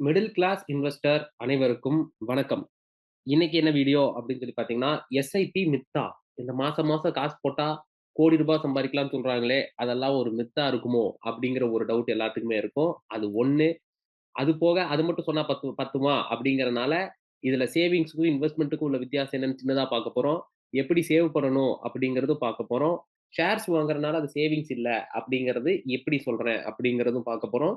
Middle class investor அனைவருக்கும் வணக்கம். இன்னைக்கு என்ன வீடியோ அப்படின்னு சொல்லி பார்த்தீங்கன்னா, எஸ்ஐபி மித்தா? இந்த மாசம் மாசம் காசு போட்டா கோடி ரூபாய் சம்பாரிக்கலாம்னு சொல்றாங்களே, அதெல்லாம் ஒரு மித்தா இருக்குமோ? அப்படிங்கிற ஒரு டவுட் எல்லாத்துக்குமே இருக்கும். அது 1. அது போக அது மட்டும் சொன்னா பத்துமா? அப்படிங்கிறனால, இதுல சேவிங்ஸ்க்கும், இன்வெஸ்ட்மென்ட்க்கும் உள்ள வித்தியாசம் என்னன்னு சின்னதா பார்க்க போறோம். எப்படி சேவ் பண்ணணும் அப்படிங்கிறதும் பார்க்க போறோம். ஷேர்ஸ் வாங்குறனால அது சேவிங்ஸ் இல்ல அப்படிங்கிறது எப்படி சொல்றேன் அப்படிங்கிறதும் பார்க்க போறோம்.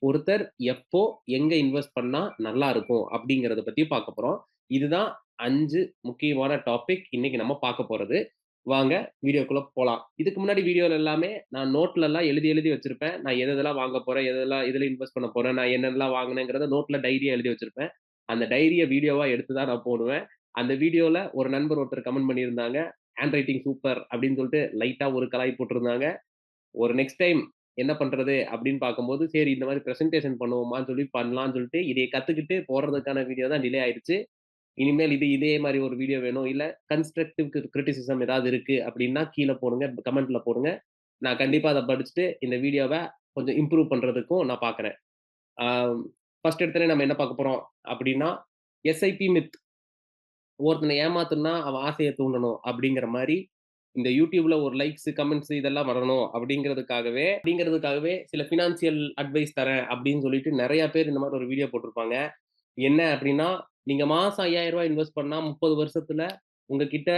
ஒருத்தர் எப்போ, எங்க இன்வெஸ்ட் பண்ணா நல்லா இருக்கும் அப்படிங்கிறத பத்தி பார்க்க போறோம். இதுதான் 5 முக்கியமான டாபிக் இன்னைக்கு நம்ம பார்க்க போறது. வாங்க வீடியோக்குள்ள போலாம். இதுக்கு முன்னாடி வீடியோல எல்லாமே நான் நோட்லலாம் எழுதி எழுதி வச்சிருப்பேன். நான் எதெல்லாம் வாங்க போறேன், எதெல்லாம் எதுல இன்வெஸ்ட் பண்ண போறேன், நான் என்னென்னலாம் வாங்குனேங்கிறத நோட்ல டைரியா எழுதி வச்சிருப்பேன். அந்த டைரிய வீடியோவா எடுத்து தான் நான் போடுவேன். அந்த வீடியோல ஒரு நண்பர் ஒருத்தர் கமெண்ட் பண்ணியிருந்தாங்க. ஹேண்ட் ரைட்டிங் சூப்பர் அப்படின்னு சொல்லிட்டு லைட்டா ஒரு கலாய் போட்டிருந்தாங்க. ஒரு நெக்ஸ்ட் டைம் என்ன பண்றது அப்படின்னு பார்க்கும்போது, சரி இந்த மாரி பிரசன்டேஷன் பண்ணுவோமான்னு சொல்லி பண்ணலான்னு சொல்லிட்டு, இதைய கத்துக்கிட்டு போடுறதுக்கான வீடியோ தான் டிலே ஆயிடுச்சு. இனிமேல் இதே மாரி ஒரு வீடியோ வேணும். இல்ல கன்ஸ்ட்ரக்டிவ் கிரிட்டிசிசம் ஏதாவது இருக்கு அப்டின்னா, கீழ போடுங்க. கமெண்ட்ல போடுங்க. நான் கண்டிப்பா அத படிச்சுட்டு இந்த வீடியோவ கொஞ்சம் இம்ப்ரூவ் பண்றதுக்கும் நான் பார்க்குறேன். ஆ ஃபர்ஸ்ட் எடுத்தோனே நம்ம என்ன பார்க்க போறோம் அப்டின்னா, எஸ்ஐபி மித். ஒருத்தன ஏமாத்தணும்னா அவன் ஆசைய தூண்டணும் அப்டிங்கிற மாரி, இந்த YouTubeல ஒரு லைக்ஸ், கமெண்ட்ஸ் இதெல்லாம் வரணும் அப்டிங்கிறதுக்காகவே சில பினான்சியல் அட்வைஸ் தரேன் அப்டின்னு சொல்லிட்டு நெறைய பேர் இந்த மாரி ஒரு வீடியோ போட்டிருப்பாங்க. என்ன அப்டின்னா, நீங்க மாசம் ரூ. 5000 இன்வெஸ்ட் பண்ணா 30 வருஷத்துல உங்ககிட்ட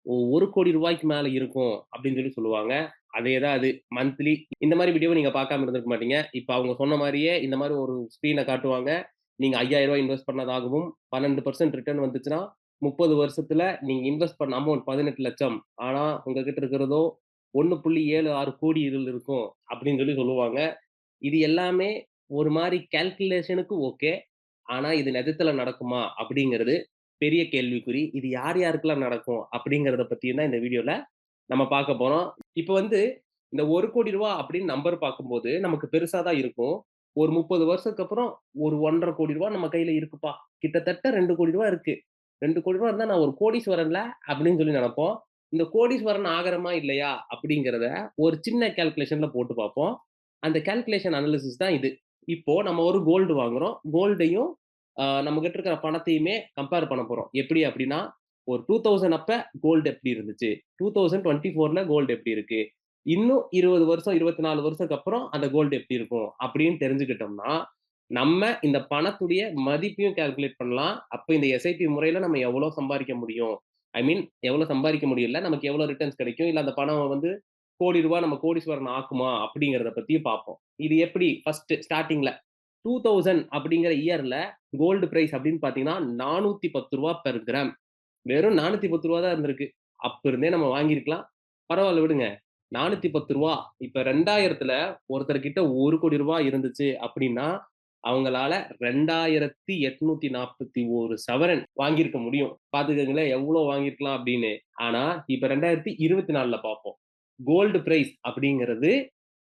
ரூ. 1,00,00,000 மேல இருக்கும் அப்டின்னு சொல்லுவாங்க. அதே தான் அது. மந்த்லி இந்த மாரி வீடியோவ நீங்க பார்க்காம இருந்திருக்க மாட்டீங்க. இப்ப அவங்க சொன்ன மாரியே இந்த மாரி ஒரு ஸ்க்ரீன காட்டுவாங்க. நீங்க ரூ. 5000 இன்வெஸ்ட் பண்ணதாகவும் 12% ரிட்டர்ன் வந்துச்சுன்னா, 30 வருஷத்துல நீங்க இன்வெஸ்ட் பண்ண அமௌண்ட் 18,00,000. ஆனா உங்ககிட்ட இருக்கிறதோ 1,76 கோடி இதில இருக்கும் அப்டின்னு சொல்லுவாங்க. இது எல்லாமே ஒரு மாரி கால்குலேஷனுக்கு ஓகே. ஆனா, இது நிஜத்துல நடக்குமா? அப்படிங்கிறது பெரிய கேள்விக்குறி. இது யார் யாருக்கெல்லாம் நடக்கும்? அப்படிங்கிறத பத்தியும் தான் இந்த வீடியோல நம்ம பார்க்க போறோம். இப்ப வந்து இந்த ரூ. 1,00,00,000 அப்படின்னு நம்பர் பார்க்கும்போது நமக்கு பெருசா தான் இருக்கும். ஒரு 30 வருஷத்துக்கு அப்புறம் ஒரு ரூ. 1,50,00,000 நம்ம கையில இருக்குப்பா. கிட்டத்தட்ட ரூ. 2,00,00,000 இருக்கு. ரூ. 2,00,00,000 இருந்தா நான் ஒரு கோடீஸ்வரன்ல அப்படின்னு நெனைப்போம். இந்த கோடீஸ்வரன் ஆகுறோமா? இல்லையா? அப்படிங்கிறத ஒரு சின்ன கால்குலேஷன்ல போட்டு பார்ப்போம். அந்த கால்குலேஷன் அனாலிசிஸ் தான் இது. இப்போ நம்ம ஒரு கோல்டு வாங்குறோம். கோல்டையும் நம்மகிட்ட இருக்கிற பணத்தையுமே கம்பேர் பண்ண போறோம். எப்படி அப்படின்னா, ஒரு 2000 அப்ப கோல்டு எப்படி இருந்துச்சு? 2024ல கோல்டு எப்படி இருக்கு? இன்னும் 20 வருஷம், 24 வருஷத்துக்கு அப்புறம் அந்த கோல்டு எப்படி இருக்கும்? அப்படின்னு தெரிஞ்சுக்கிட்டோம்னா, நம்ம இந்த பணத்துடைய மதிப்பையும் கால்குலேட் பண்ணலாம். அப்ப இந்த எஸ்ஐபி முறையில நம்ம எவ்வளோ சம்பாரிக்க முடியும்? ஐ மீன் எவ்வளோ சம்பாரிக்க முடியல, நமக்கு எவ்வளோ ரிட்டர்ன்ஸ் கிடைக்கும்? இல்ல அந்த பணம் வந்து ரூ. 1,00,00,000 நம்ம கோடீஸ்வரன் ஆக்குமா? அப்படிங்கிறத பத்தியும் பார்ப்போம். இது எப்படி ஃபர்ஸ்ட் ஸ்டார்ட்டிங்ல 2000 அப்படிங்கிற இயர்ல கோல்டு பிரைஸ் அப்படின்னு பார்த்தீங்கன்னா, ரூ. 410 பெர் கிராம். வெறும் ரூ. 410 தான் இருந்திருக்கு. அப்ப இருந்தே நம்ம வாங்கியிருக்கலாம். பரவால்ல விடுங்க. ரூ. 410 இப்ப 2000த்துல ஒருத்தர்கிட்ட ரூ. 1,00,00,000 இருந்துச்சு அப்படின்னா, அவங்களால 2,841 சவரன் வாங்கியிருக்க முடியும். பார்த்துக்கங்களேன் எவ்வளோ வாங்கியிருக்கலாம் அப்படின்னு. ஆனா, இப்ப 2024ல பார்ப்போம். கோல்டு பிரைஸ் அப்படிங்கிறது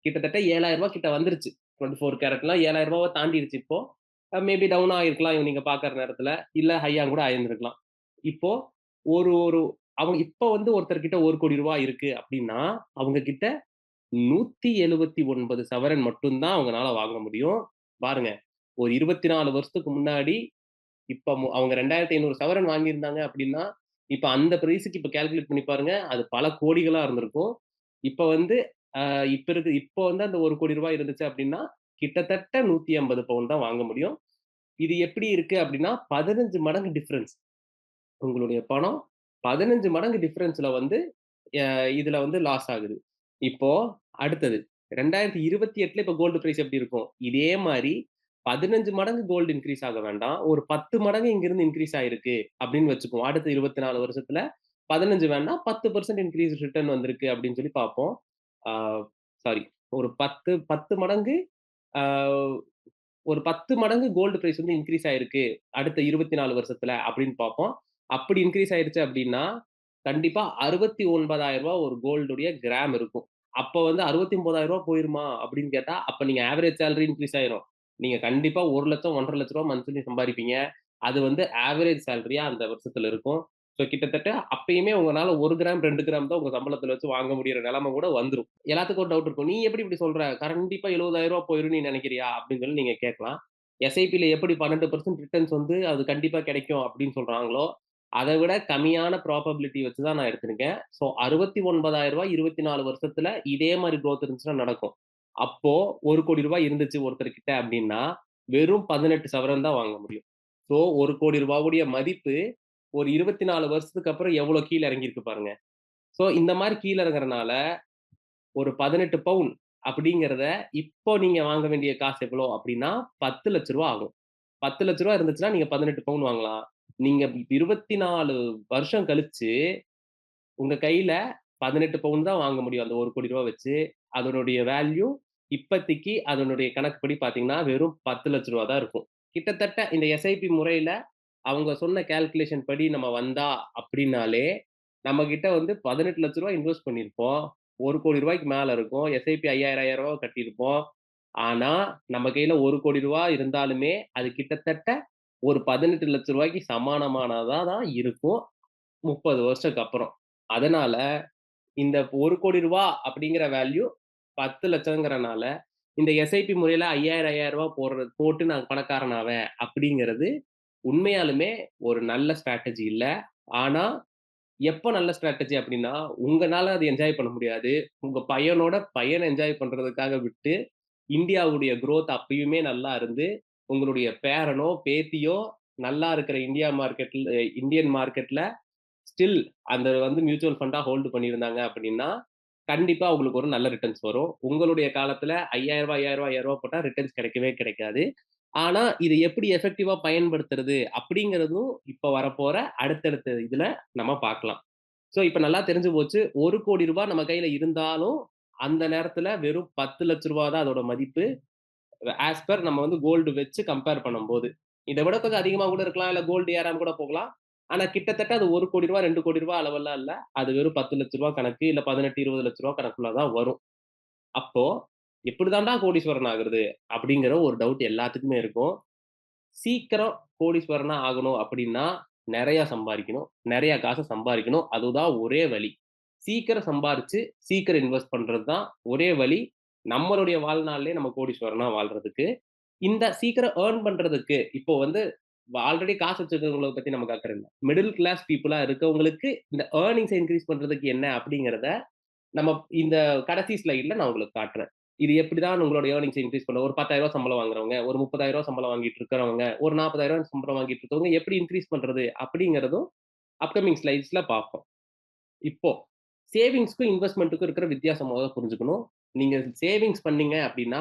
கிட்டத்தட்ட ரூ. 7,000 கிட்ட வந்துருச்சு. 24 கேரட்லாம் ரூ. 7,000 தாண்டிருச்சு இப்போ. மேபி டவுன் ஆகியிருக்கலாம் நீங்க பார்க்குற நேரத்துல. இல்ல ஹையா கூட ஆயிருந்திருக்கலாம். இப்போ ஒரு ஒரு அவங்க இப்ப வந்து ஒருத்தர்கிட்ட ரூ. 1,00,00,000 இருக்கு அப்டின்னா, அவங்க கிட்ட 179 சவரன் மட்டும் தான் அவங்கனால வாங்க முடியும். பாருங்க. ஒரு 24 வருஷத்துக்கு முன்னாடி இப்ப அவங்க 2,500 சவரன் வாங்கியிருந்தாங்க அப்டின்னா, இப்ப அந்த பிரைஸ்க்கு இப்ப கால்குலேட் பண்ணி பாருங்க. அது பல கோடிகளா இருந்திருக்கும். இப்ப வந்து அ இப்போ வந்து அந்த ரூ. 1,00,00,000 இருந்துச்சு அப்டின்னா, கிட்டத்தட்ட 150 பவுன் தான் வாங்க முடியும். இது எப்படி இருக்கு அப்டின்னா, 15 மடங்கு டிஃபரன்ஸ். உங்களுடைய பணம் 15 மடங்கு டிஃபரன்ஸ்ல வந்து அ இதுல வந்து லாஸ் ஆகுது. இப்போ அடுத்தது 2028ல இப்ப கோல்டு பிரைஸ் எப்படி இருக்கும்? இதே மாரி 15 மடங்கு கோல்டு இன்கிரீஸ் ஆக வேண்டாம். ஒரு 10 மடங்கு இங்கிருந்து இன்கிரீஸ் ஆயிருக்கு அப்படின்னு வச்சுக்குவோம். அடுத்த 24 வருஷத்துல 15 வேண்டாம் 10% இன்கிரீஸ் ரிட்டர்ன் வந்திருக்கு அப்படின்னு சொல்லி பார்ப்போம். ஆ சாரி ஒரு 10 மடங்கு ஆ ஒரு 10 மடங்கு கோல்டு பிரைஸ் வந்து இன்கிரீஸ் ஆயிருக்கு. அடுத்த 24 வருஷத்துல அப்படின்னு பார்ப்போம். அப்படி இன்கிரீஸ் ஆயிருச்சு அப்படின்னா, கண்டிப்பா ரூ. 69,000 ஒரு கோல்டுடைய கிராம் இருக்கும். அப்ப வந்து ரூ. 69,000 போயிருமா அப்படின்னு கேட்டா, அப்ப நீங்க ஆவரேஜ் சேலரி இன்கிரீஸ் ஆயிரும். நீங்க கண்டிப்பா 1,00,000 1,50,000 மந்த்லி சம்பாரிப்பீங்க. அது வந்து ஆவரேஜ் சேலரியா அந்த வருஷத்துல இருக்கும். ஸோ கிட்டத்தட்ட அப்பயுமே உங்கனால 1 கிராம், 2 கிராம் தான் உங்க சம்பளத்துல வச்சு வாங்க முடியிற நெலைம கூட வந்துரும். எல்லாத்துக்கும் ஒரு டவுட் இருக்கும். "நீ எப்படி இப்படி சொல்ற? கண்டிப்பா ரூ. 70,000 போயிரும்னு நீ நெனைக்கிறியா?" அப்படின்னு சொல்லி நீங்க கேட்கலாம். எஸ்ஐபில எப்படி 12% ரிட்டர்ன்ஸ் வந்து அது கண்டிப்பா கிடைக்கும் அப்படின்னு சொல்றாங்களோ, அத விட கம்மியான ப்ராபபிலிட்டி வச்சு தான் நான் எடுத்திருக்கேன். ஸோ ரூ. 69,000 24 வருஷத்துல இதே மாரி குரோத் இருந்துச்சுன்னா நடக்கும். அப்போ ரூ. 1,00,00,000 இருந்துச்சு ஒருத்தர்கிட்ட அப்படின்னா, வெறும் 18 சவரன் தான் வாங்க முடியும். ஸோ ரூ. 1,00,00,000 மதிப்பு ஒரு 24 வருஷத்துக்கு அப்புறம் எவ்வளோ கீழ இறங்கியிருக்கு பாருங்க. ஸோ இந்த மாரி கீழ இறங்குறனால ஒரு 18 பவுன் அப்படிங்கிறத, இப்போ நீங்க வாங்க வேண்டிய காசு எவ்வளோ அப்படின்னா, ரூ. 10,00,000 ஆகும். ரூ. 10,00,000 இருந்துச்சுன்னா, நீங்க 18 பவுன் வாங்கலாம். நீங்க 24 வருஷம் கழிச்சு, உங்க கையில 18 பவுன் தான் வாங்க முடியும். அந்த ரூ. 1,00,00,000 வச்சு. அதனுடைய வேல்யூ இப்பத்திக்கு அதனுடைய கணக்குப்படி பார்த்தீங்கன்னா, வெறும் ரூ. 10,00,000 தான் இருக்கும். கிட்டத்தட்ட இந்த எஸ்ஐபி முறையில அவங்க சொன்ன கால்குலேஷன் படி நம்ம வந்தா அப்படின்னாலே, நம்மகிட்ட வந்து ரூ. 18,00,000 இன்வெஸ்ட் பண்ணியிருப்போம். ரூ. 1,00,00,000க்கு மேல இருக்கும். எஸ்ஐபி ரூ. 5,000 கட்டியிருப்போம். ஆனா, நம்ம கையில ரூ. 1,00,00,000 இருந்தாலுமே, அது கிட்டத்தட்ட ஒரு ரூ. 18,00,000க்கு சமானமானதா தான் இருக்கும் 30 வருஷத்துக்கு அப்புறம். அதனால இந்த ரூ. 1,00,00,000 அப்படிங்கிற வேல்யூ 10,00,000ங்கிறனால, இந்த எஸ்ஐபி முறையில ரூ. 5,000 5,000 போட்டு நான் பணக்காரன் ஆவேன் அப்படிங்கிறது உண்மையாலுமே ஒரு நல்ல ஸ்ட்ராட்டஜி இல்ல. ஆனா, எப்ப நல்ல ஸ்ட்ராட்டஜி அப்டின்னா, உங்கனால அத என்ஜாய் பண்ண முடியாது. உங்க பையனோட பையன என்ஜாய் பண்றதுக்காக விட்டு, இந்தியாவுடைய குரோத் அப்பயுமே நல்லா இருந்து, உங்களுடைய பேரனோ, பேத்தியோ நல்லா இருக்கிற இந்தியன் மார்க்கெட்ல ஸ்டில் அந்த வந்து மியூச்சுவல் ஃபண்டா ஹோல்டு பண்ணியிருந்தாங்க அப்டின்னா, கண்டிப்பா உங்களுக்கு ஒரு நல்ல ரிட்டர்ன்ஸ் வரும். உங்களுடைய காலத்துல ரூ. 5,000 5,000 5,000 போட்டா ரிட்டர்ன்ஸ் கிடைக்கவே கிடைக்காது. ஆனா, இத எப்படி எஃபெக்டிவா பயன்படுத்துறது அப்படிங்கிறதும் இப்ப வரப்போற அடுத்தடுத்த இதுல நம்ம பார்க்கலாம். இப்ப நல்லா தெரிஞ்சு போச்சு. ரூ. 1,00,00,000 நம்ம கையில இருந்தாலும், அந்த நேரத்துல வெறும் ரூ. 10,00,000 தான் அதோட மதிப்பு. ஆஸ் பெர் நம்ம வந்து கோல்டு வச்சு கம்பேர் பண்ணும்போது. இத விட கொஞ்சம் அதிகமா கூட இருக்கலாம். இல்ல கோல்டு ஏறாம கூட போகலாம். ஆனா கிட்டத்தட்ட அது ரூ. 1,00,00,000 ரூ. 2,00,00,000 அளவெல்லாம் இல்ல. அது வெறும் ரூ. 10,00,000 கணக்கு, இல்ல 18, 20,00,000 கணக்குல தான் வரும். அப்போ எப்படி தான்டா கோடீஸ்வரன் ஆகுறது? அப்படிங்கிற ஒரு டவுட் எல்லாத்துக்குமே இருக்கும். சீக்கிரம் கோடீஸ்வரனா ஆகணும் அப்படின்னா, நெறைய சம்பாரிக்கணும். நெறைய காச சம்பாரிக்கணும். அதுதான் ஒரே வழி. சீக்கிரம் சம்பாரிச்சு, சீக்கிரம் இன்வெஸ்ட் பண்றது தான் ஒரே வழி. நம்மளுடைய வாழ்நாள்லயே நம்ம கோடீஸ்வரனா வாழ்றதுக்கு. இந்த சீக்கிரம் ஏர்ன் பண்றதுக்கு, இப்போ வந்து ஆல்ரெடி காசு வச்சிருக்கிறவங்கள பத்தி நமக்கு அக்கறை இல்ல. மிடில் கிளாஸ் பீப்பிளா இருக்கவங்களுக்கு, இந்த ஏர்னிங்ஸ இன்கிரீஸ் பண்றதுக்கு என்ன அப்படிங்கிறத நம்ம இந்த கடைசி ஸ்லைட்ல நான் உங்களுக்கு காட்டுறேன். இது எப்படிதான் உங்களோட ஏர்னிங்ஸ இன்கிரீஸ் பண்ண ஒரு ரூ. 10,000 சம்பளம் வாங்குறவங்க, ஒரு ரூ. 30,000 சம்பளம் வாங்கிட்டு இருக்கிறவங்க, ஒரு ரூ. 40,000 சம்பளம் வாங்கிட்டு இருக்கவங்க எப்படி இன்கிரீஸ் பண்றது அப்படிங்கிறதும் அப்கமிங் ஸ்லைட்ஸ்ல பார்ப்போம். இப்போ சேவிங்ஸ்க்கும், இன்வெஸ்ட்மென்ட்க்கும் இருக்கிற வித்தியாசம் மொத புரிஞ்சுக்கணும். நீங்க சேவிங்ஸ் பண்ணீங்க அப்படின்னா,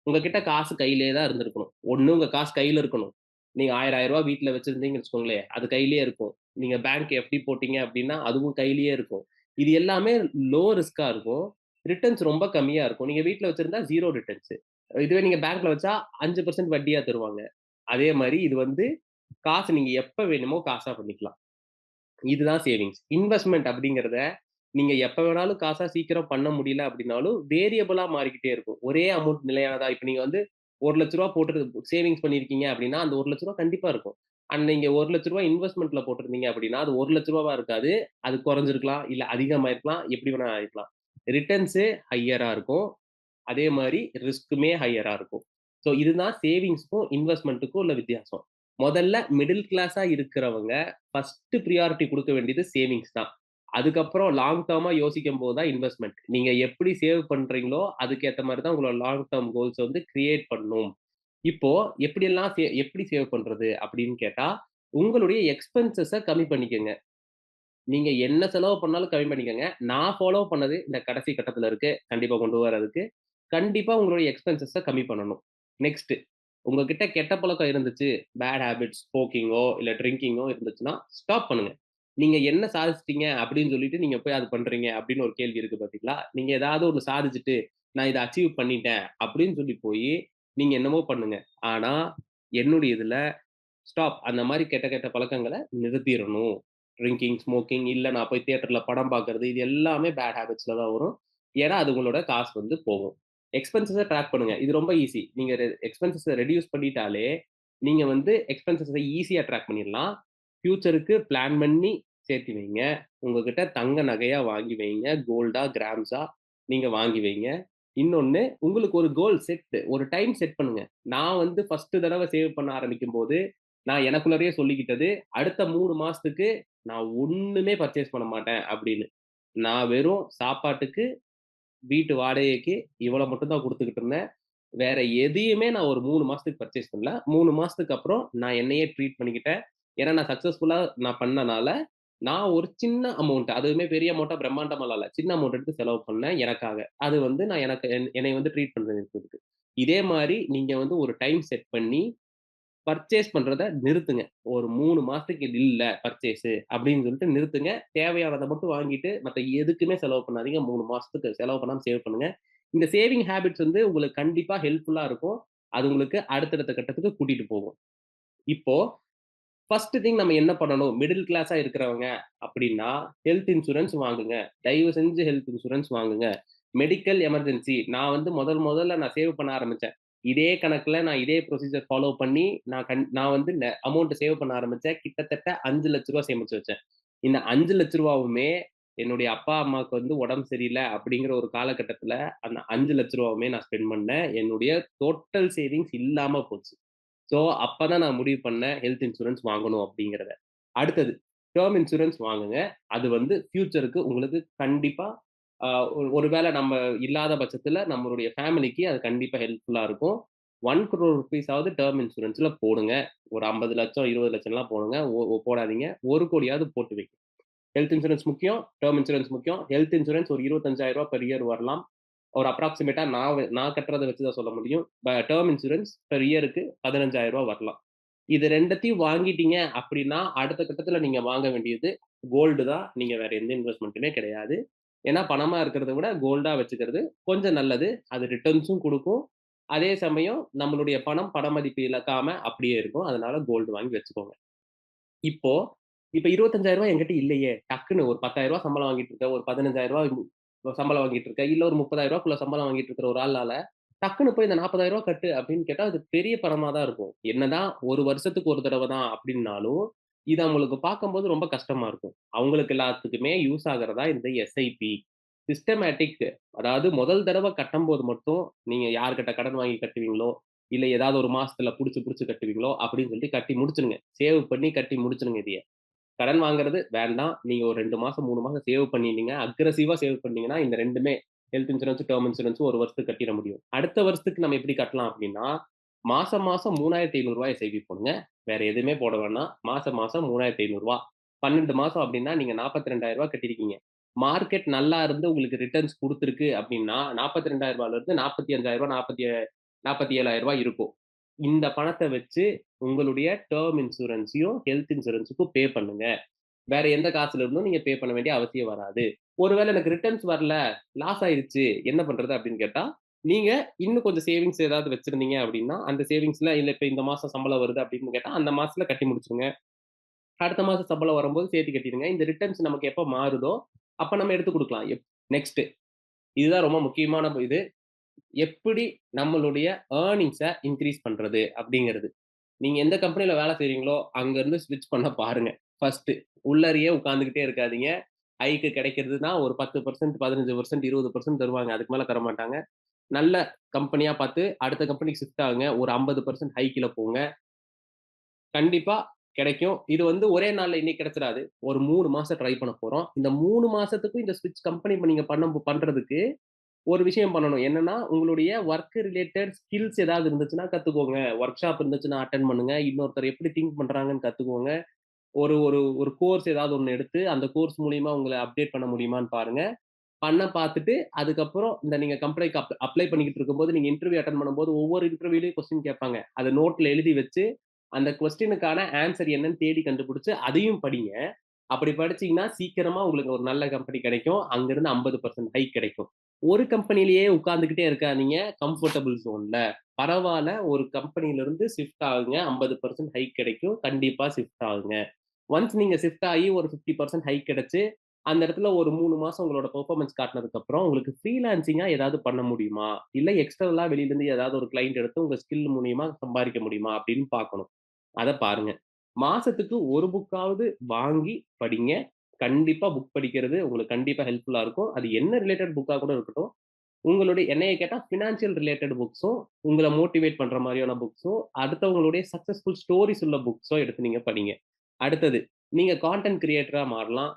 உங்ககிட்ட காசு கையிலேயே தான் இருந்திருக்கணும். ஒண்ணு உங்க காசு கையில இருக்கணும். நீங்க ரூ. 1000 வீட்ல வச்சிருந்தீங்கன்னு வச்சுக்கோங்களேன், அது கையிலேயே இருக்கும். நீங்க பேங்க் எஃப்டி போட்டீங்க அப்படின்னா, அதுவும் கையிலேயே இருக்கும். இது எல்லாமே லோ ரிஸ்க்கா இருக்கும். ரிட்டர்ன்ஸ் ரொம்ப கம்மியா இருக்கும். நீங்க வீட்ல வச்சிருந்தா 0 ரிட்டர்ன்ஸ். இதுவே நீங்க பேங்க்ல வச்சா 5% வட்டியா தருவாங்க. அதே மாரி இது வந்து காசு நீங்க எப்ப வேணுமோ காசா பண்ணிக்கலாம். இதுதான் சேவிங்ஸ். இன்வெஸ்ட்மென்ட் அப்படிங்கிறத, நீங்க எப்ப வேணாலும் காசா சீக்கிரம் பண்ண முடியல அப்படின்னாலும், வேரியபிளா மாறிக்கிட்டே இருக்கும். ஒரே அமௌண்ட் நிலையானதா இப்ப நீங்க வந்து ரூ. 1,00,000 போட்டு சேவிங்ஸ் பண்ணியிருக்கீங்க அப்படின்னா, அந்த ரூ. 1,00,000 கண்டிப்பா இருக்கும். அண்ட் நீங்க ரூ. 1,00,000 இன்வெஸ்ட்மென்ட்ல போட்டிருந்தீங்க அப்படின்னா, அது ரூ. 1,00,000 இருக்காது. அது குறைஞ்சிருக்கலாம், இல்ல அதிகமாயிருக்கலாம், எப்படி வேணா ஆயிருக்கலாம். ரிட்டர்ன்ஸ் ஹையரா இருக்கும். அதே மாரி ரிஸ்க்குமே ஹையரா இருக்கும். இதுதான் சேவிங்ஸ்க்கும், இன்வெஸ்ட்மென்ட்க்கும் உள்ள வித்தியாசம். முதல்ல மிடில் கிளாஸா இருக்கிறவங்க ஃபர்ஸ்ட் பிரியாரிட்டி குடுக்க வேண்டியது சேவிங்ஸ் தான். அதுக்கப்புறம் லாங் டெர்மா யோசிக்கும்போது தான் இன்வெஸ்ட்மென்ட். நீங்க எப்படி சேவ் பண்றீங்களோ, அதுக்கு ஏத்த மாரி தான் உங்களோட லாங் டெர்ம் கோல்ஸ வந்து கிரியேட் பண்ணணும். இப்போ எப்படி சேவ் பண்றது அப்படின்னு கேட்டா, உங்களுடைய எக்ஸ்பென்சஸ கம்மி பண்ணிக்கங்க. நீங்க என்ன செலவு பண்ணாலும் கம்மி பண்ணிக்கங்க. நான் ஃபாலோ பண்ணது இந்த கடைசி கட்டத்துல இருக்கு. கண்டிப்பா கொண்டு வரதுக்கு. கண்டிப்பா உங்களுடைய எக்ஸ்பென்சஸ கம்மி பண்ணணும். நெக்ஸ்ட் உங்ககிட்ட கெட்ட பழக்கம் இருந்துச்சு. பேட் ஹேபிட்ஸ் ஸ்மோக்கிங்கோ, இல்ல ட்ரிங்கிங்கோ இருந்துச்சுன்னா, ஸ்டாப் பண்ணுங்க. நீங்க என்ன சாதிச்சுட்டீங்க அப்படின்னு சொல்லிட்டு நீங்க போய் அது பண்றீங்க அப்படின்னு ஒரு கேள்வி இருக்கு பார்த்தீங்களா? நீங்க ஏதாவது ஒண்ணு சாதிச்சுட்டு, நான் இத அச்சீவ் பண்ணிட்டேன் அப்படின்னு சொல்லி போயி, நீங்க என்னமோ பண்ணுங்க. ஆனா, என்னுடைய இதுல ஸ்டாப். அந்த மாரி கெட்ட கெட்ட பழக்கங்கள நிறுத்திறணும். ட்ரிங்கிங், ஸ்மோக்கிங் இல்ல நான் போய் தியேட்டர்ல படம் பார்க்கறது, இது எல்லாமே பேட் ஹேபிட்ஸ்ல தான் வரும். ஏன்னா, அது உங்களோட காசு வந்து போகும். எக்ஸ்பென்சஸ ட்ராக் பண்ணுங்க. இது ரொம்ப ஈஸி. நீங்க எக்ஸ்பென்சஸ ரெடியூஸ் பண்ணிட்டாலே, நீங்க வந்து எக்ஸ்பென்சஸ ஈஸியா ட்ராக் பண்ணிறலாம். ஃபியூச்சருக்கு பிளான் பண்ணி சேர்த்து வைங்க. உங்ககிட்ட தங்க நகையா வாங்கி வைங்க. கோல்டா, கிராம்ஸா நீங்க வாங்கி வைங்க. இன்னொன்னு உங்களுக்கு ஒரு கோல் ஒரு டைம் செட் பண்ணுங்க. நான் வந்து ஃபர்ஸ்ட் தடவ சேவ் பண்ண ஆரம்பிக்கும்போது, நான் எனக்குள்ளறயே சொல்லிக்கிட்டது, அடுத்த 3 மாசத்துக்கு நான் ஒண்ணுமே பர்ச்சேஸ் பண்ண மாட்டேன் அப்படின்னு. நான் வெறும் சாப்பாட்டுக்கு, வீட்டு வாடகைக்கு இவ்வளோ மட்டும் தான் குடுத்துக்கிட்டு இருந்தேன். வேற எதையுமே நான் ஒரு 3 மாசத்துக்கு பர்ச்சேஸ் பண்ணல. 3 மாசத்துக்கு அப்புறம் நான் என்னையே ட்ரீட் பண்ணிக்கிட்டேன். ஏன்னா நான் சக்சஸ்ஃபுல்லா நான் பண்ணனால, நான் ஒரு சின்ன அமௌண்ட் அதுவுமே பெரிய அமௌண்ட்டா பிரம்மாண்டமாலாம் இல்ல. சின்ன அமௌண்ட் எடுத்து செலவு பண்ணேன் எனக்காக. அது வந்து நான் எனக்கு என்னைய வந்து ட்ரீட் பண்றதுக்கு. இதே மாரி நீங்க வந்து ஒரு டைம் செட் பண்ணி பர்ச்சேஸ் பண்றத நிறுத்துங்க. ஒரு 3 மாசத்துக்கு இது இல்ல பர்ச்சேஸு அப்படின்னு சொல்லிட்டு நிறுத்துங்க. தேவையானத மட்டும் வாங்கிட்டு, மத்த எதுக்குமே செலவு பண்ணாதீங்க. 3 மாசத்துக்கு செலவு பண்ணாம சேவ் பண்ணுங்க. இந்த சேவிங் ஹேபிட்ஸ் வந்து உங்களுக்கு கண்டிப்பா ஹெல்ப்ஃபுல்லா இருக்கும். அது உங்களுக்கு அடுத்தடுத்த கட்டத்துக்கு கூட்டிட்டு போகும். இப்போ ஃபர்ஸ்ட் திங் நம்ம என்ன பண்ணணும்? மிடில் கிளாஸா இருக்கிறவங்க அப்படின்னா, ஹெல்த் இன்சூரன்ஸ் வாங்குங்க. தயவு செஞ்சு ஹெல்த் இன்சூரன்ஸ் வாங்குங்க. மெடிக்கல் எமர்ஜென்சி நான் வந்து முதல்ல நான் சேவ் பண்ண ஆரம்பிச்சேன். இதே கணக்குல நான் இதே ப்ரொசீஜர் ஃபாலோ பண்ணி, நான் வந்து அமௌண்ட் சேவ் பண்ண ஆரம்பிச்சேன். கிட்டத்தட்ட ரூ. 5,00,000 சேமிச்சு வச்சேன். இந்த ரூ. 5,00,000வுமே என்னுடைய அப்பா, அம்மாவுக்கு வந்து உடம்பு சரியில்ல அப்படிங்கிற ஒரு காலகட்டத்தில, அந்த ரூ. 5,00,000வுமே நான் ஸ்பெண்ட் பண்ணேன். என்னுடைய டோட்டல் சேவிங்ஸ் இல்லாம போச்சு. ஸோ, அப்பதான் நான் முடிவு பண்ணேன், ஹெல்த் இன்சூரன்ஸ் வாங்கணும் அப்படிங்கிறத. அடுத்தது, டெர்ம் இன்சூரன்ஸ் வாங்குங்க. அது வந்து ஃபியூச்சருக்கு உங்களுக்கு கண்டிப்பா அ ஒருவேள நம்ம இல்லாத பட்சத்தில நம்மளுடைய ஃபேமிலிக்கு அது கண்டிப்பா ஹெல்ப்ஃபுல்லா இருக்கும். ₹1,00,00,000 ஆவது டெர்ம் இன்சூரன்ஸ்ல போடுங்க. ஒரு 50,00,000 20,00,000லாம் போடுங்க. போடாதீங்க. 1,00,00,000 போட்டு வைங்க. ஹெல்த் இன்சூரன்ஸ் முக்கியம். டெர்ம் இன்சூரன்ஸ் முக்கியம். ஹெல்த் இன்சூரன்ஸ் ஒரு ரூ. 25,000 பெர் இயர் வரலாம். ஒரு அப்ராக்ஸிமேட்டா நான் கட்டுறத வச்சு தான் சொல்ல முடியும். டெர்ம் இன்சூரன்ஸ் பெர் இயருக்கு ரூ. 15,000 வரலாம். இது 2த்தையும் வாங்கிட்டீங்க அப்படின்னா, அடுத்த கட்டத்தில நீங்க வாங்க வேண்டியது கோல்டு தான். நீங்க வேற எந்த இன்வெஸ்ட்மென்ட்டுமே கிடையாது. ஏன்னா பணமா இருக்கிறத விட கோல்டா வச்சுக்கிறது கொஞ்சம் நல்லது. அது ரிட்டர்ன்ஸும் குடுக்கும். அதே சமயம் நம்மளுடைய பணம் பண மதிப்பு இழக்காம அப்படியே இருக்கும். அதனால கோல்டு வாங்கி வச்சுக்கோங்க. இப்போ இப்ப ரூ. 25,000 என்கிட்ட இல்லையே! டக்குன்னு ஒரு ரூ. 10,000 சம்பளம் வாங்கிட்டு இருக்க, ஒரு ரூ. 15,000 சம்பளம் வாங்கிட்டு இருக்க, இல்ல ஒரு ரூ. 30,000க்குள்ள சம்பளம் வாங்கிட்டு இருக்கிற ஒரு ஆள்னால, டக்குன்னு போய் இந்த ரூ. 40,000 கட்டு அப்படின்னு கேட்டா, அது பெரிய பணமா தான் இருக்கும். என்னதான் 1 வருஷத்துக்கு ஒரு தடவ தான் அப்படின்னாலும், இது அவங்களுக்கு பார்க்கும்போது ரொம்ப கஷ்டமா இருக்கும். அவங்களுக்கு எல்லாத்துக்குமே யூஸ் ஆகுறதா இந்த எஸ்ஐபி. சிஸ்டமேட்டிக் அதாவது முதல் தடவ கட்டம்போது மட்டும், நீங்க யார்கிட்ட கடன் வாங்கி கட்டுவீங்களோ, இல்ல ஏதாவது ஒரு மாசத்துல புடிச்சு, புடிச்சு கட்டுவீங்களோ அப்படின்னு சொல்லிட்டு கட்டி முடிச்சுருங்க. சேவ் பண்ணி கட்டி முடிச்சுருங்க இதைய. கடன் வாங்குறது வேண்டாம். நீங்க ஒரு 2 மாசம், 3 மாசம் சேவ் பண்ணினீங்க. அக்ரெசிவா சேவ் பண்ணீங்கன்னா, இந்த 2மே ஹெல்த் இன்சூரன்ஸ், டெர்ம் இன்சூரன்ஸ் 1 வருஷத்துக்கு கட்டிற முடியும். அடுத்த வருஷத்துக்கு நம்ம எப்படி கட்டலாம் அப்படின்னா, மாசம் மாசம் ரூ. 3,500 எஸ்ஐபி போடுங்க. வேற எதுவுமே போட வேணாம். மாசம் மாசம் ரூ. 3,500 12 மாசம் அப்படின்னா, நீங்க ரூ. 42,000 கட்டியிருக்கீங்க. மார்க்கெட் நல்லா இருந்து உங்களுக்கு ரிட்டர்ன்ஸ் குடுத்திருக்கு அப்படின்னா, ரூ. 42,000லிருந்து ரூ. 45,000 47,000 இருக்கும். இந்த பணத்த வச்சு உங்களுடைய டெர்ம் இன்சூரன்ஸையும், ஹெல்த் இன்சூரன்ஸுக்கும் பே பண்ணுங்க. வேற எந்த காசுல இருந்தும் நீங்க பே பண்ண வேண்டிய அவசியம் வராது. ஒருவேள எனக்கு ரிட்டர்ன்ஸ் வரல, லாஸ் ஆயிருச்சு, என்ன பண்றது அப்படின்னு கேட்டா, நீங்க இன்னும் கொஞ்சம் சேவிங்ஸ் ஏதாவது வச்சிருந்தீங்க அப்படின்னா, அந்த சேவிங்ஸ்ல இல்ல இப்ப இந்த மாசம் சம்பளம் வருது அப்படின்னு கேட்டா, அந்த மாசத்துல கட்டி முடிச்சுருங்க. அடுத்த மாசம் சம்பளம் வரும்போது சேர்த்து கட்டிருங்க. இந்த ரிட்டர்ன்ஸ் நமக்கு எப்ப மாறுதோ, அப்ப நம்ம எடுத்து குடுக்கலாம். நெக்ஸ்ட் இதுதான் ரொம்ப முக்கியமான இது. எப்படி நம்மளுடைய ஏர்னிங்ஸ இன்கிரீஸ் பண்றது அப்படிங்கிறது. நீங்க எந்த கம்பெனில வேலை செய்றீங்களோ, அங்கருந்து ஸ்விட்ச் பண்ண பாருங்க. ஃபர்ஸ்ட்டு. உள்ளறையே உட்கார்ந்துகிட்டே இருக்காதீங்க. ஹைக்கு கிடைக்கிறதுனா ஒரு 10% 15% 20% தருவாங்க. அதுக்கு மேல தரமாட்டாங்க. நல்ல கம்பெனியா பார்த்து அடுத்த கம்பெனிக்கு ஷிஃப்ட் ஆகுங்க. ஒரு 50% ஹைக்ல போங்க. கண்டிப்பா கிடைக்கும். இது வந்து ஒரே நாள்ல இன்னைக்கு கிடைச்சிராது. ஒரு 3 மாசம் ட்ரை பண்ண போறோம். இந்த 3 மாசத்துக்கும் இந்த ஸ்விட்ச் கம்பெனி நீங்க பண்றதுக்கு ஒரு விஷயம் பண்ணணும். என்னன்னா, உங்களுடைய வொர்க் ரிலேட்டட் ஸ்கில்ஸ் ஏதாவது இருந்துச்சுன்னா கத்துக்கோங்க. வொர்க் ஷாப் இருந்துச்சுன்னா அட்டெண்ட் பண்ணுங்க. இன்னொருத்தர் எப்படி திங்க் பண்றாங்கன்னு கத்துக்கோங்க. ஒரு ஒரு ஒரு கோர்ஸ் ஏதாவது ஒண்ணு எடுத்து, அந்த கோர்ஸ் மூலியமா உங்கள அப்டேட் பண்ண முடியுமான்னு பாருங்க. பண்ண பார்த்துட்டு, அதுக்கப்புறம் இந்த நீங்க கம்பெனிக்கு அப்ளை பண்ணிக்கிட்டு இருக்கும்போது, நீங்க இன்டர்வியூ அட்டெண்ட் பண்ணும்போது, ஒவ்வொரு இன்டர்வியூலயும் கொஸ்டின் கேட்பாங்க. அத நோட்ல எழுதி வச்சு, அந்த கொஸ்டினுக்கான ஆன்ஸர் என்னன்னு தேடி கண்டுபிடிச்சு, அதையும் படிங்க. அப்படி படிச்சீங்கன்னா, சீக்கிரமா உங்களுக்கு ஒரு நல்ல கம்பெனி கிடைக்கும். அங்கிருந்து 50% ஹைக் கிடைக்கும். ஒரு கம்பெனியிலேயே உட்கார்ந்துகிட்டே இருக்காதீங்க, கம்ஃபர்டபிள் ஜோன்ல. பரவால்ல, ஒரு கம்பெனியிலிருந்து ஷிஃப்ட் ஆகுங்க. 50% ஹைக் கிடைக்கும். கண்டிப்பா ஷிஃப்ட் ஆகுங்க. ஒன்ஸ் நீங்க ஷிஃப்ட் ஆகி ஒரு 50% ஹைக் கிடைச்சு, அந்த இடத்துல ஒரு 3 மாசம் உங்களோட பெர்ஃபார்மன்ஸ் காட்டுனதுக்கு அப்புறம், உங்களுக்கு ஃப்ரீலான்சிங்கா ஏதாவது பண்ண முடியுமா? இல்ல எக்ஸ்டர்னலா வெளியிலருந்து ஏதாவது ஒரு கிளையண்ட் எடுத்து உங்க ஸ்கில் மூலியமா சம்பாரிக்க முடியுமா? அப்படின்னு பார்க்கணும். அத பாருங்க. மாசத்துக்கு 1 புக்காவது வாங்கி படிங்க. கண்டிப்பா புக் படிக்கிறது உங்களுக்கு கண்டிப்பா ஹெல்ப்ஃபுல்லா இருக்கும். அது என்ன ரிலேட்டட் புக்கா கூட இருக்கட்டும். உங்களுடைய என்னைய கேட்டா ஃபினான்ஷியல் ரிலேட்டட் புக்ஸும், உங்கள மோட்டிவேட் பண்ற மாரியான புக்ஸும், அடுத்தவங்களுடைய சக்சஸ்ஃபுல் ஸ்டோரீஸ் உள்ள புக்ஸோ எடுத்து நீங்க படிங்க. அடுத்தது, நீங்க கான்டென்ட் கிரியேட்டரா மாறலாம்.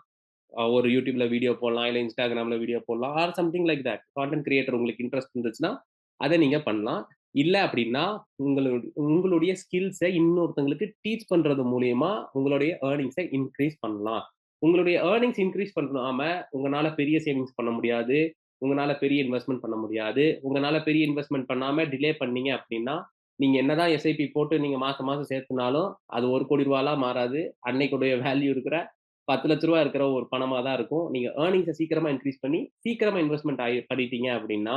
ஒரு YouTubeல வீடியோ போடலாம். இல்ல Instagramல வீடியோ போடலாம். Or something like that. Content creator உங்களுக்கு இன்ட்ரெஸ்ட் இருந்துச்சுன்னா, அத நீங்க பண்ணலாம். இல்ல அப்டின்னா, உங்களுடைய ஸ்கில்ஸ இன்னொருத்தங்களுக்கு டீச் பண்றது மூலியமா உங்களுடைய ஏர்னிங்ஸ இன்கிரீஸ் பண்ணலாம். உங்களுடைய ஏர்னிங்ஸ் இன்கிரீஸ் பண்ணாம, உங்கனால பெரிய சேவிங்ஸ் பண்ண முடியாது. உங்கனால பெரிய இன்வெஸ்ட்மென்ட் பண்ண முடியாது. உங்கனால பெரிய இன்வெஸ்ட்மென்ட் பண்ணாம டிலே பண்ணீங்க அப்டின்னா, நீங்க என்னதான் எஸ்ஐபி போட்டு நீங்க மாசம் மாசம் சேர்த்துனாலும், அது ரூ. 1,00,00,000 மாறாது. அன்னைக்குடைய வேல்யூ இருக்கிற ரூ. 10,00,000 இருக்கிற ஒரு பணமா தான் இருக்கும். நீங்க ஏர்னிங்ஸ சீக்கிரமா இன்கிரீஸ் பண்ணி, சீக்கிரமா இன்வெஸ்ட்மென்ட் பண்ணிட்டீங்க அப்டின்னா,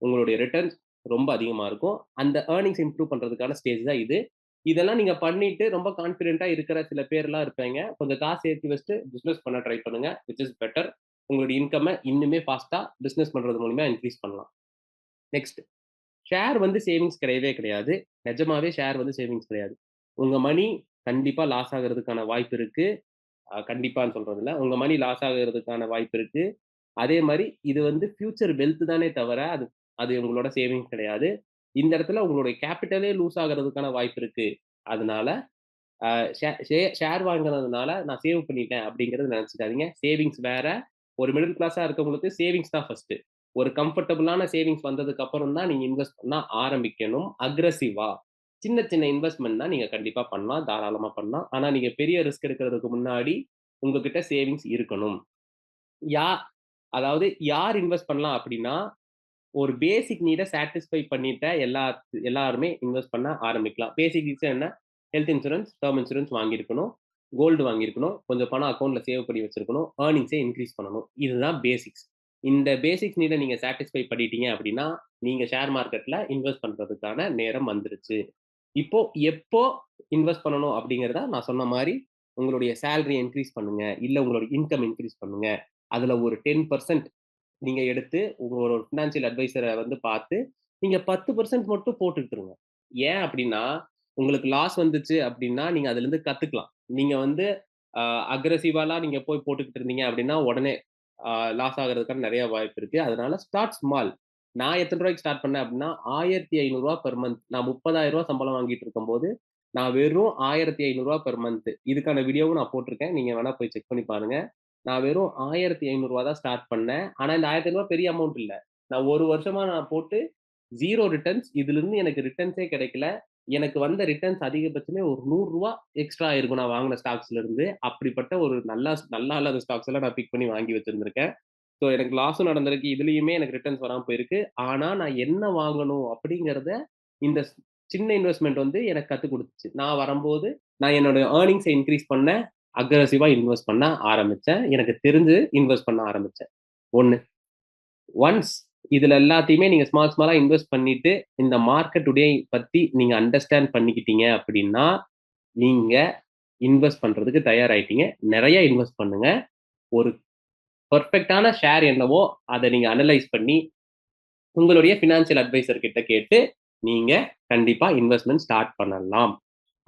உங்களுடைய ரிட்டர்ன்ஸ் ரொம்ப அதிகமா இருக்கும். அந்த ஏர்னிங்ஸ் இம்ப்ரூவ் பண்றதுக்கான ஸ்டேஜ் தான் இது. இதெல்லாம் நீங்க பண்ணிட்டு ரொம்ப கான்ஃபிடென்ட்டா இருக்கிற சில பேர்லாம் இருப்பாங்க. கொஞ்சம் காசு சேர்த்து வச்சுட்டு பிசினஸ் பண்ண ட்ரை பண்ணுங்க. Which is better. உங்களுடைய இன்கம்ம இன்னுமே ஃபாஸ்ட்டா பிசினஸ் பண்றது மூலியமா இன்கிரீஸ் பண்ணலாம். நெக்ஸ்ட் ஷேர் வந்து சேவிங்ஸ் கிடையவே கிடையாது. நிஜமாவே ஷேர் வந்து சேவிங்ஸ் கிடையாது. உங்க மணி கண்டிப்பா லாஸ் ஆகுறதுக்கான வாய்ப்பு இருக்கு. கண்டிப்பான்னு சொல்றது இல்ல. உங்க மணி லாஸ் ஆகுறதுக்கான வாய்ப்பு இருக்கு. அதே மாரி இது வந்து ஃபியூச்சர் வெல்த் தானே தவிர, அது அது உங்களோட சேவிங்ஸ் கிடையாது. இந்த இடத்துல உங்களுடைய கேப்பிட்டலே லூஸ் ஆகுறதுக்கான வாய்ப்பு இருக்கு. அதனால அ ஷே ஷே ஷேர் வாங்குனதுனால நான் சேவ் பண்ணிட்டேன் அப்படிங்கிறத நெனச்சுக்காதீங்க. சேவிங்ஸ் வேற. ஒரு மிடில் கிளாஸா இருக்கவங்களுக்கு சேவிங்ஸ் தான் ஃபர்ஸ்ட்டு. ஒரு கம்ஃபர்டபுளான சேவிங்ஸ் வந்ததுக்கு அப்புறம் தான் நீங்க இன்வெஸ்ட் பண்ண ஆரம்பிக்கணும். அக்ரெசிவா. சின்ன சின்ன இன்வெஸ்ட்மென்ட்னா நீங்க கண்டிப்பா பண்ணலாம். தாராளமா பண்ணலாம். ஆனா நீங்க பெரிய ரிஸ்க் எடுக்கிறதுக்கு முன்னாடி உங்ககிட்ட சேவிங்ஸ் இருக்கணும். யா அதாவது யார் இன்வெஸ்ட் பண்ணலாம் அப்படின்னா, ஒரு பேசிக் நீட சாட்டிஸ்ஃபை பண்ணிட்ட எல்லாருமே இன்வெஸ்ட் பண்ண ஆரம்பிக்கலாம். பேசிக் நீட்ஸ் என்ன? ஹெல்த் இன்சூரன்ஸ், டெர்ம் இன்சூரன்ஸ் வாங்கியிருக்கணும். கோல்டு வாங்கியிருக்கணும். கொஞ்சம் பணம் அக்கவுண்ட்ல சேவ் பண்ணி வச்சிருக்கணும். ஏர்னிங்ஸ இன்கிரீஸ் பண்ணணும். இதுதான் பேசிக்ஸ். இந்த பேசிக்ஸ் நீட நீங்க சாட்டிஸ்ஃபை பண்ணிட்டீங்க அப்படின்னா, நீங்க ஷேர் மார்க்கெட்ல இன்வெஸ்ட் பண்றதுக்கான நேரம் வந்துருச்சு. இப்போ எப்போ இன்வெஸ்ட் பண்ணணும் அப்படிங்கிறத நான் சொன்ன மாரி, உங்களுடைய சேலரிய இன்கிரீஸ் பண்ணுங்க. இல்ல உங்களுடைய இன்கம் இன்கிரீஸ் பண்ணுங்க. அதுல ஒரு 10% நீங்க எடுத்து உங்களோட ஒரு ஃபினான்ஷியல் அட்வைசர வந்து பார்த்து, நீங்க 10% மட்டும் போட்டுட்டுருங்க. ஏன் அப்டின்னா, உங்களுக்கு லாஸ் வந்துச்சு அப்டின்னா, நீங்க அதுலருந்து கத்துக்கலாம். நீங்க வந்து அ அக்ரெசிவாலாம் நீங்க போய் போட்டுக்கிட்டு இருந்தீங்க அப்டின்னா, உடனே அ லாஸ் ஆகுறதுக்கான நெறைய வாய்ப்பு இருக்கு. அதனால ஸ்டார்ட் ஸ்மால். நான் எத்தன ரூவாய்க்கு ஸ்டார்ட் பண்ணேன் அப்டின்னா, ரூ. 1,500 பெர் மந்த். நான் ரூ. 30,000 சம்பளம் வாங்கிட்டு இருக்கும்போது, நான் வெறும் ரூ. 1,500 பெர் மந்த். இதுக்கான வீடியோவும் நான் போட்டுருக்கேன். நீங்க வேணா போய் செக் பண்ணி பாருங்க. நான் வெறும் ரூ. 1,500 தான் ஸ்டார்ட் பண்ணேன். ஆனா இந்த ரூ. 1,500 பெரிய அமௌண்ட் இல்ல. நான் 1 வருஷமா நான் போட்டு 0 ரிட்டர்ன்ஸ். இதுலருந்து எனக்கு ரிட்டர்ன்ஸே கிடைக்கல. எனக்கு வந்த ரிட்டர்ன்ஸ் அதிகபட்சமே ஒரு ரூ. 100 எக்ஸ்ட்ரா ஆயிருக்கும் நான் வாங்குன ஸ்டாக்ஸ்ல இருந்து. அப்படிப்பட்ட ஒரு நல்லா இல்லாத ஸ்டாக்ஸ் எல்லாம் நான் பிக் பண்ணி வாங்கி வச்சிருந்திருக்கேன். ஸோ எனக்கு லாஸும் நடந்திருக்கு. இதுலயுமே எனக்கு ரிட்டர்ன்ஸ் வராம போயிருக்கு. ஆனா நான் என்ன வாங்கணும் அப்படிங்கிறத இந்த சின்ன இன்வெஸ்ட்மென்ட் வந்து எனக்கு கத்துக் குடுத்துச்சு. நான் வரம்போது நான் என்னோட ஏர்னிங்ஸ இன்கிரீஸ் பண்ணேன். அக்ரெசிவா இன்வெஸ்ட் பண்ண ஆரம்பிச்சேன். எனக்கு தெரிஞ்சு இன்வெஸ்ட் பண்ண ஆரம்பிச்சேன். 1 ஒன்ஸ் இதுல எல்லாத்தையுமே நீங்க ஸ்மால் ஸ்மாலா இன்வெஸ்ட் பண்ணிட்டு, இந்த மார்க்கெட் டுடே பத்தி நீங்க அண்டர்ஸ்டாண்ட் பண்ணிக்கிட்டீங்க அப்படின்னா, நீங்க இன்வெஸ்ட் பண்றதுக்கு தயாராயிட்டீங்க. நெறைய இன்வெஸ்ட் பண்ணுங்க. ஒரு பெர்ஃபெக்ட்டான ஷேர் என்னவோ, அத நீங்க அனலைஸ் பண்ணி, உங்களுடைய பினான்சியல் அட்வைசர் கிட்ட கேட்டு, நீங்க கண்டிப்பா இன்வெஸ்ட்மென்ட் ஸ்டார்ட் பண்ணலாம்.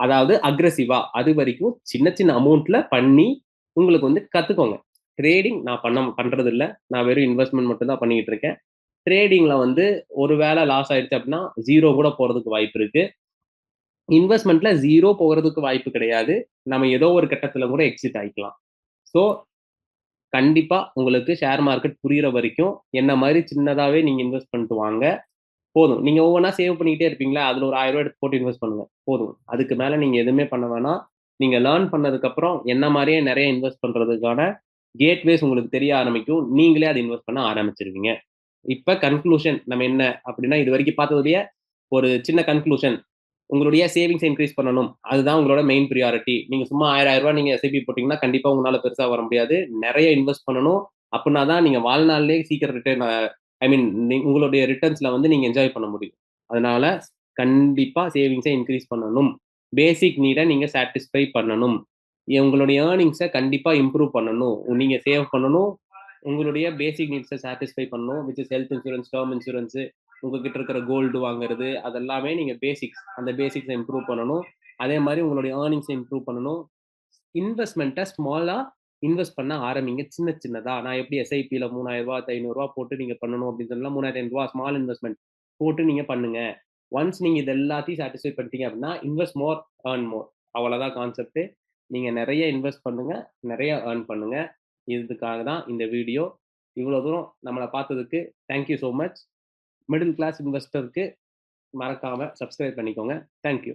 அதாவது அக்ரெசிவா அதுவரைக்கும் சின்ன சின்ன அமௌண்ட்ல பண்ணி, உங்களுக்கு வந்து கத்துக்கோங்க. ட்ரேடிங் நான் பண்றதில்ல. நான் வெறும் இன்வெஸ்ட்மென்ட் மட்டும் தான் பண்ணிக்கிட்டு இருக்கேன். ட்ரேடிங்ல வந்து ஒரு வேள லாஸ் ஆயிடுச்சு அப்டின்னா, 0 கூட போறதுக்கு வாய்ப்பு இருக்கு. இன்வெஸ்ட்மென்ட்ல 0 போறதுக்கு வாய்ப்பு கிடையாது. நம்ம ஏதோ ஒரு கட்டத்துல கூட எக்ஸிட் ஆயிக்கலாம். ஸோ, கண்டிப்பா உங்களுக்கு ஷேர் மார்க்கெட் புரியிற வரைக்கும், என்ன மாரி சின்னதாவே நீங்க இன்வெஸ்ட் பண்ணிட்டு வாங்க. போதும். நீங்க ஒவ்வொன்னா சேவ் பண்ணிக்கிட்டே இருப்பீங்களா, அதுல ஒரு ரூ. 1000 எடுத்து போட்டு இன்வெஸ்ட் பண்ணுங்க. போதும். அதுக்கு மேல நீங்க எதுவுமே பண்ண வேணாம். நீங்க லேர்ன் பண்ணதுக்கப்புறம், என்ன மாரியே நெறைய இன்வெஸ்ட் பண்றதுக்கான கேட்வேஸ் உங்களுக்கு தெரிய ஆரம்பிக்கும். நீங்களே அத இன்வெஸ்ட் பண்ண ஆரம்பிச்சுருவீங்க. இப்ப கன்க்ளூஷன் நம்ம என்ன அப்டின்னா, இதுவரைக்கும் பார்த்ததுலயே ஒரு சின்ன கன்க்ளூஷன். உங்களுடைய சேவிங்ஸ இன்கிரீஸ் பண்ணணும். அதுதான் உங்களோட மெயின் பிரியாரிட்டி. நீங்க சும்மா ரூ. 1000 நீங்க எஸ்ஐபி போட்டீங்கன்னா, கண்டிப்பா உங்களால பெருசா வர முடியாது. நெறைய இன்வெஸ்ட் பண்ணணும். அப்டின்னா தான் நீங்க வாழ்நாள்லயே சீக்கிரம் ரிட்டர்ன் ஐ மீன் உங்களுடைய ரிட்டர்ன்ஸ்ல வந்து நீங்க என்ஜாய் பண்ண முடியும். அதனால கண்டிப்பா சேவிங்ஸ இன்கிரீஸ் பண்ணணும். பேசிக் நீட நீங்க சாட்டிஸ்ஃபை பண்ணணும். உங்களுடைய ஏர்னிங்ஸ கண்டிப்பா இம்ப்ரூவ் பண்ணணும். நீங்க சேவ் பண்ணணும். உங்களுடைய பேசிக் நீட்ஸ சாட்டிஸ்ஃபை பண்ணணும். Which is health insurance, term insurance, உங்ககிட்ட இருக்கிற கோல்டு வாங்குறது, அதெல்லாமே நீங்க பேசிக்ஸ். அந்த பேசிக்ஸ இம்ப்ரூவ் பண்ணணும். அதே மாரி உங்களுடைய ஏர்னிங்ஸ இம்ப்ரூவ் பண்ணணும். இன்வெஸ்ட்மென்ட்ட ஸ்மாலா இன்வெஸ்ட் பண்ண ஆரம்பிங்க சின்ன சின்னதா. நான் எப்படி எஸ்ஐபில ரூ. 3000 ரூ. 500 போட்டு நீங்க பண்ணணும் அப்படின்னு சொன்னா, ரூ. 3500 ஸ்மால் இன்வெஸ்ட்மென்ட் போட்டு நீங்க பண்ணுங்க. ஒன்ஸ் நீங்க இது எல்லாத்தையும் சாட்டிஸ்ஃபை பண்ணிட்டீங்க அப்படின்னா, இன்வெஸ்ட் மோர், ஏர்ன் மோர். அவ்வளோதான் கான்செப்ட். நீங்க நெறைய இன்வெஸ்ட் பண்ணுங்க, நெறைய ஏர்ன் பண்ணுங்க. இதுக்காக தான் இந்த வீடியோ. இவ்வளோ தூரம் நம்மள பார்த்ததுக்கு thank you so much. Middle class இன்வெஸ்டருக்கு மறக்காம சப்ஸ்கிரைப் பண்ணிக்கோங்க. Thank you.